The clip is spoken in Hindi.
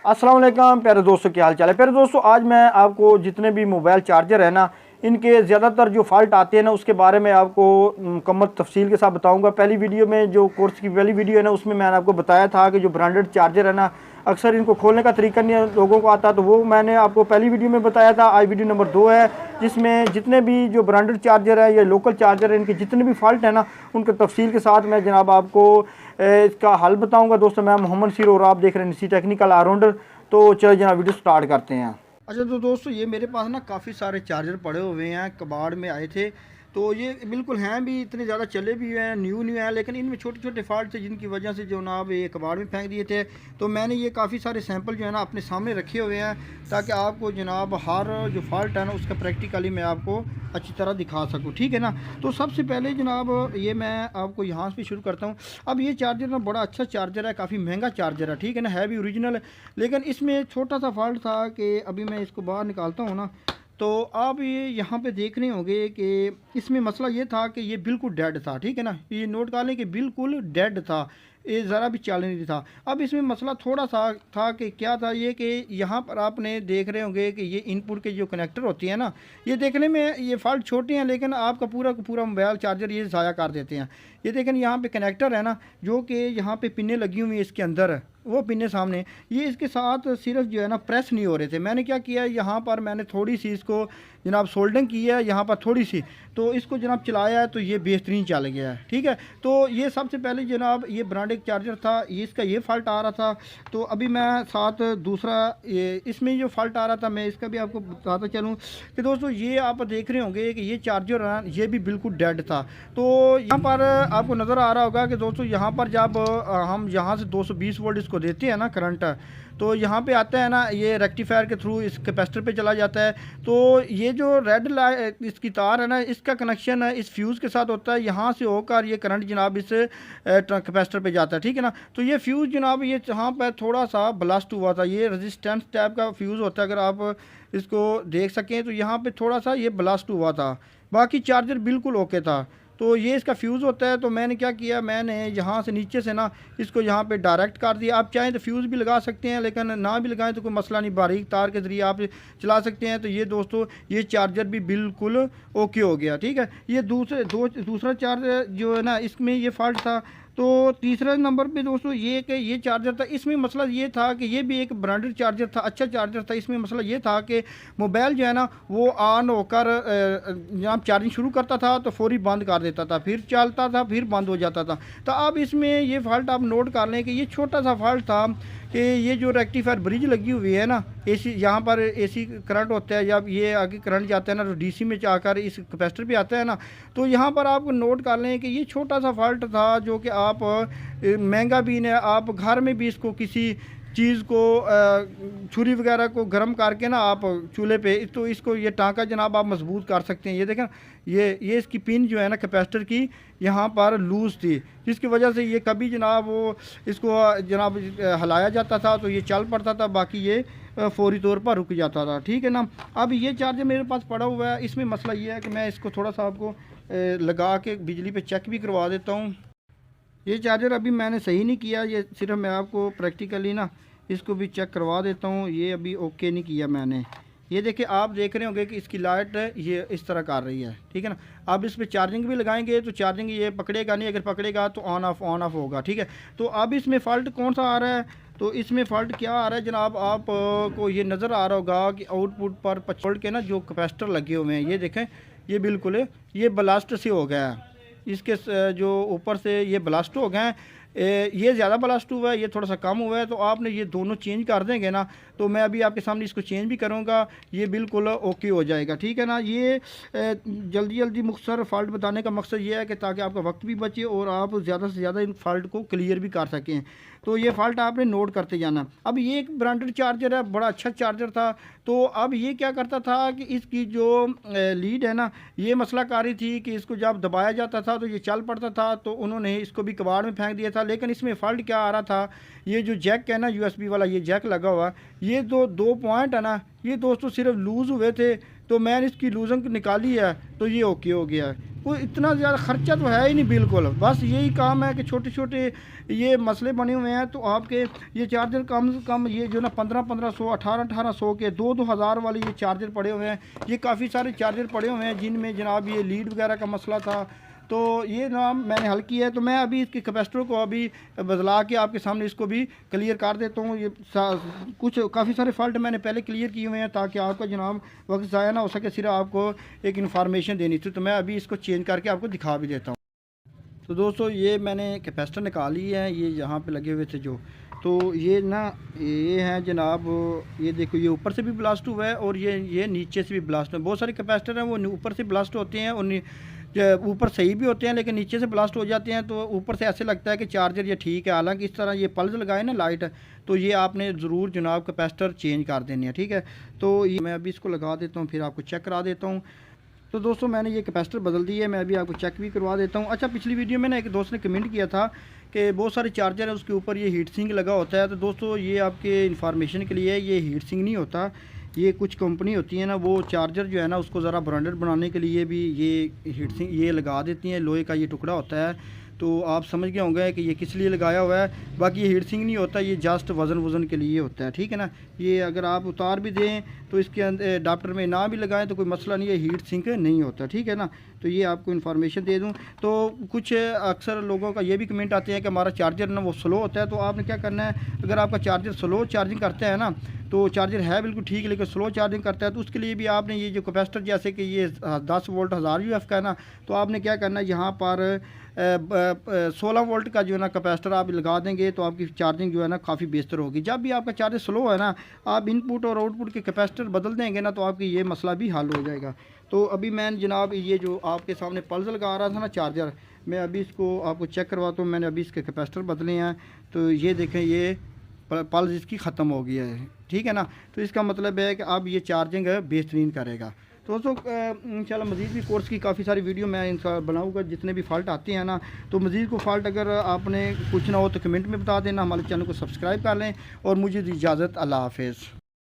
अस्सलाम वालेकुम प्यारे दोस्तों, क्या हाल चाल है। प्यारे दोस्तों, आज मैं आपको जितने भी मोबाइल चार्जर है ना, इनके ज़्यादातर जो फॉल्ट आते हैं ना, उसके बारे में आपको मुकम्मल तफसील के साथ बताऊंगा। पहली वीडियो में, जो कोर्स की पहली वीडियो है ना, उसमें मैंने आपको बताया था कि जो ब्रांडेड चार्जर है ना, अक्सर इनको खोलने का तरीका नहीं लोगों को आता, तो वो मैंने आपको पहली वीडियो में बताया था। आज वीडियो नंबर 2 है, जिसमें जितने भी जो ब्रांडेड चार्जर है या लोकल चार्जर है, इनके जितने भी फॉल्ट है ना, उनके तफसील के साथ मैं जनाब आपको इसका हल बताऊँगा। दोस्तों, मैं मोहम्मद सीर और आप देख रहे हैं सी टेक्निकल ऑलराउंडर। तो चलो जनाब वीडियो स्टार्ट करते हैं। अच्छा, तो दोस्तों ये मेरे पास ना काफ़ी सारे चार्जर पड़े हुए हैं, कबाड़ में आए थे। तो ये बिल्कुल हैं भी, इतने ज़्यादा चले भी हुए हैं, न्यू हैं, लेकिन इनमें छोटे छोटे फॉल्ट थे जिनकी वजह से जो ना ये कबाड़ में फेंक दिए थे। तो मैंने ये काफ़ी सारे सैंपल जो है ना अपने सामने रखे हुए हैं, ताकि आपको जनाब हर जो फॉल्ट है ना उसका प्रैक्टिकली मैं आपको अच्छी तरह दिखा सकूँ, ठीक है ना। तो सबसे पहले जनाब ये मैं आपको यहाँ से शुरू करता हूँ। अब ये चार्जर ना बड़ा अच्छा चार्जर है, काफ़ी महंगा चार्जर है, ठीक है ना, है भी ओरिजिनल है। लेकिन इसमें छोटा सा फॉल्ट था कि अभी मैं इसको बाहर निकालता हूँ ना, तो आप ये यहाँ पे देख रहे होंगे कि इसमें मसला ये था कि ये बिल्कुल डेड था, ठीक है ना। ये नोट कर लें कि बिल्कुल डेड था, ये ज़रा भी चल नहीं था। अब इसमें मसला थोड़ा सा था कि क्या था, ये कि यहाँ पर आपने देख रहे होंगे कि ये इनपुट के जो कनेक्टर होती हैं ना, ये देखने में ये फॉल्ट छोटे हैं, लेकिन आपका पूरा का पूरा मोबाइल चार्जर ये ज़ाया कर देते हैं। ये देखें, यहाँ पे कनेक्टर है ना, जो कि यहाँ पे पिनें लगी हुई हैं इसके अंदर, वो पिने सामने, ये इसके साथ सिर्फ जो है ना प्रेस नहीं हो रहे थे। मैंने क्या किया, यहाँ पर मैंने थोड़ी सी इसको जनाब सोल्डिंग की है, यहाँ पर थोड़ी सी, तो इसको जनाब चलाया है तो ये बेहतरीन चल गया है, ठीक है। तो ये सबसे पहले जनाब ये ब्रांडेड चार्जर था, ये इसका ये फॉल्ट आ रहा था। तो अभी मैं साथ दूसरा ये इसमें जो फॉल्ट आ रहा था, मैं इसका भी आपको बताता चलूँ कि दोस्तों ये आप देख रहे होंगे कि ये चार्जर है, ये भी बिल्कुल डेड था। तो यहाँ पर आपको नज़र आ रहा होगा कि दोस्तों यहाँ पर जब हम यहाँ से 220 वोल्ट इसको देते हैं ना करंट, तो यहाँ पे आता है ना, ये रेक्टिफायर के थ्रू इस कैपेसिटर पे चला जाता है। तो ये जो रेड लाइट इसकी तार है ना, इसका कनेक्शन है इस फ्यूज़ के साथ होता है, यहाँ से होकर ये करंट जनाब इस कैपेसिटर पे जाता है, ठीक है ना। तो ये फ्यूज़ जनाब ये यहाँ पर थोड़ा सा ब्लास्ट हुआ था, ये रेजिस्टेंस टाइप का फ्यूज़ होता है, अगर आप इसको देख सकें तो यहाँ पर थोड़ा सा ये ब्लास्ट हुआ था, बाकी चार्जर बिल्कुल ओके था। तो ये इसका फ्यूज़ होता है। तो मैंने क्या किया, मैंने यहाँ से नीचे से ना इसको यहाँ पे डायरेक्ट कर दिया। आप चाहें तो फ्यूज़ भी लगा सकते हैं, लेकिन ना भी लगाएं तो कोई मसला नहीं, बारीक तार के ज़रिए आप चला सकते हैं। तो ये दोस्तों ये चार्जर भी बिल्कुल ओके हो गया, ठीक है। ये दूसरा चार्जर जो है ना, इसमें ये फॉल्ट था। तो तीसरा नंबर पे दोस्तों ये कि ये चार्जर था, इसमें मसला ये था कि ये भी एक ब्रांडेड चार्जर था, अच्छा चार्जर था। इसमें मसला ये था कि मोबाइल जो है ना वो ऑन होकर जब चार्जिंग शुरू करता था तो फौरी बंद कर देता था, फिर चलता था, फिर बंद हो जाता था। तो अब इसमें ये फॉल्ट आप नोट कर लें कि ये छोटा सा फॉल्ट था कि ये जो रेक्टिफायर ब्रिज लगी हुई है ना, एसी, यहाँ पर एसी करंट होता है, जब ये आगे करंट जाता है ना तो डीसी में जाकर इस कैपेसिटर पे आता है ना। तो यहाँ पर आप नोट कर लें कि ये छोटा सा फॉल्ट था, जो कि आप महंगा भी नहीं, आप घर में भी इसको किसी चीज़ को छुरी वगैरह को गर्म करके ना आप चूल्हे पे, तो इसको ये टाँका जनाब आप मजबूत कर सकते हैं। ये देखें, ये इसकी पिन जो है ना कैपेसिटर की यहाँ पर लूज़ थी, जिसकी वजह से ये कभी जनाब वो इसको जनाब हिलाया जाता था तो ये चल पड़ता था, बाकी ये फौरी तौर पर रुक जाता था, ठीक है ना। अब ये चार्जर मेरे पास पड़ा हुआ है, इसमें मसला ये है कि मैं इसको थोड़ा सा आपको लगा के बिजली पे चेक भी करवा देता हूँ। ये चार्जर अभी मैंने सही नहीं किया, ये सिर्फ मैं आपको प्रैक्टिकली ना इसको भी चेक करवा देता हूँ। ये अभी ओके नहीं किया मैंने। ये देखिए, आप देख रहे होंगे कि इसकी लाइट ये इस तरह कर रही है, ठीक है ना। अब इस पर चार्जिंग भी लगाएंगे तो चार्जिंग ये पकड़ेगा नहीं, अगर पकड़ेगा तो ऑन ऑफ होगा, ठीक है। तो अब इसमें फ़ॉल्ट कौन सा आ रहा है, तो इसमें फ़ॉल्ट क्या आ रहा है जनाब, आप को ये नज़र आ रहा होगा कि आउटपुट पर 5 वोल्ट के ना जो कैपेसिटर लगे हुए हैं, ये देखें, ये बिल्कुल ये ब्लास्ट से हो गया है, इसके जो ऊपर से ये ब्लास्ट हो गए हैं। ये ज़्यादा ब्लास्ट हुआ है, ये थोड़ा सा कम हुआ है। तो आपने ये दोनों चेंज कर देंगे ना, तो मैं अभी आपके सामने इसको चेंज भी करूँगा, ये बिल्कुल ओके हो जाएगा, ठीक है ना। ये जल्दी जल्दी मुख्तसर फ़ॉल्ट बताने का मकसद ये है कि ताकि आपका वक्त भी बचे और आप ज़्यादा से ज़्यादा इन फ़ॉल्ट को क्लियर भी कर सकें। तो ये फ़ॉल्ट आपने नोट करते जाना। अब ये एक ब्रांडेड चार्जर है, बड़ा अच्छा चार्जर था। तो अब ये क्या करता था कि इसकी जो लीड है ना, ये मसला कारी थी कि इसको जब दबाया जाता था तो ये चल पड़ता था, तो उन्होंने इसको भी कबाड़ में फेंक दिया था। लेकिन इसमें फ़ॉल्ट क्या आ रहा था, ये जो जैक है ना, यूएसबी वाला ये जैक लगा हुआ, ये दो पॉइंट है ना, ये दोस्तों सिर्फ लूज़ हुए थे। तो मैंने इसकी लूजन निकाली है तो ये ओके हो गया है। कोई इतना ज़्यादा ख़र्चा तो है ही नहीं बिल्कुल, बस यही काम है कि छोटे छोटे ये मसले बने हुए हैं। तो आपके ये चार्जर कम से कम ये जो ना 1500 1800 के 2000 वाले ये चार्जर पड़े हुए हैं। ये काफ़ी सारे चार्जर पड़े हुए हैं जिनमें जनाब ये लीड वगैरह का मसला था, तो ये ना मैंने हल किया है। तो मैं अभी इसके कैपेसिटर को अभी बदला के आपके सामने इसको भी क्लियर कर देता हूँ। ये कुछ काफ़ी सारे फॉल्ट मैंने पहले क्लियर किए हुए हैं ताकि आपका जनाब वक्त ज़ाया ना हो सके, सिर्फ आपको एक इन्फॉर्मेशन देनी थी। तो मैं अभी इसको चेंज करके आपको दिखा भी देता हूँ। तो दोस्तों ये मैंने कैपेसिटर निकाली है, ये यहाँ पे लगे हुए थे जो, तो ये ना ये हैं जनाब, ये देखो ये ऊपर से भी ब्लास्ट हुआ है और ये नीचे से भी ब्लास्ट है। बहुत सारे कैपेसिटर हैं वो ऊपर से ब्लास्ट होते हैं और ऊपर सही भी होते हैं लेकिन नीचे से ब्लास्ट हो जाते हैं। तो ऊपर से ऐसे लगता है कि चार्जर ये ठीक है, हालांकि इस तरह ये पल्स लगाए ना लाइट, तो ये आपने ज़रूर जनाब कैपेसिटर चेंज कर देने हैं, ठीक है। तो ये मैं अभी इसको लगा देता हूँ, फिर आपको चेक करा देता हूँ। तो दोस्तों मैंने ये कैपेसिटर बदल दी है, मैं अभी आपको चेक भी करवा देता हूँ। अच्छा, पिछली वीडियो में ना एक दोस्त ने कमेंट किया था कि बहुत सारे चार्जर है उसके ऊपर ये हीट सिंक लगा होता है। तो दोस्तों ये आपके इन्फॉर्मेशन के लिए ये हीट सिंक नहीं होता, ये कुछ कंपनी होती है ना वो चार्जर जो है ना उसको ज़रा ब्रांडेड बनाने के लिए भी ये हीट सिंक ये लगा देती हैं। लोहे का ये टुकड़ा होता है, तो आप समझ गए होंगे कि ये किस लिए लगाया हुआ है। बाकी ये हीट सिंक नहीं होता, ये जस्ट वज़न के लिए होता है, ठीक है ना। ये अगर आप उतार भी दें तो इसके अंदर अडाप्टर में ना भी लगाएं तो कोई मसला नहीं है, हीट सिंक नहीं होता, ठीक है ना। तो ये आपको इन्फॉर्मेशन दे दूं। तो कुछ अक्सर लोगों का ये भी कमेंट आते हैं कि हमारा चार्जर ना वो स्लो होता है। तो आपने क्या करना है, अगर आपका चार्जर स्लो चार्जिंग करता है ना, तो चार्जर है बिल्कुल ठीक है लेकिन स्लो चार्जिंग करता है, तो उसके लिए भी आपने ये जो कैपेसिटर जैसे कि ये 10 वोल्ट 1000 UF का है ना, तो आपने क्या करना है, यहाँ पर 16 वोल्ट का जो है ना कैपेसिटर आप लगा देंगे तो आपकी चार्जिंग जो है ना काफ़ी बेहतर होगी। जब भी आपका चार्जर स्लो है ना, आप इनपुट और आउटपुट के कैपेसिटर बदल देंगे ना तो आपकी ये मसला भी हल हो जाएगा। तो अभी मैं जनाब ये जो आपके सामने पल्स लगा रहा था ना चार्जर, मैं अभी इसको आपको चेक करवाता हूँ। मैंने अभी इसके कैपेसिटर बदले हैं, तो ये देखें ये पल्स इसकी ख़त्म हो गया है, ठीक है ना। तो इसका मतलब है कि अब ये चार्जिंग बेहतरीन करेगा। तो दोस्तों इंशाल्लाह मज़ीद भी कोर्स की काफ़ी सारी वीडियो मैं इनका बनाऊँगा, जितने भी फ़ाल्ट आते हैं ना। तो मज़ीद को फ़ाल्ट अगर आपने कुछ ना हो तो कमेंट में बता देना, हमारे चैनल को सब्सक्राइब कर लें और मुझे दी इजाज़त। अल्लाह हाफ़िज़।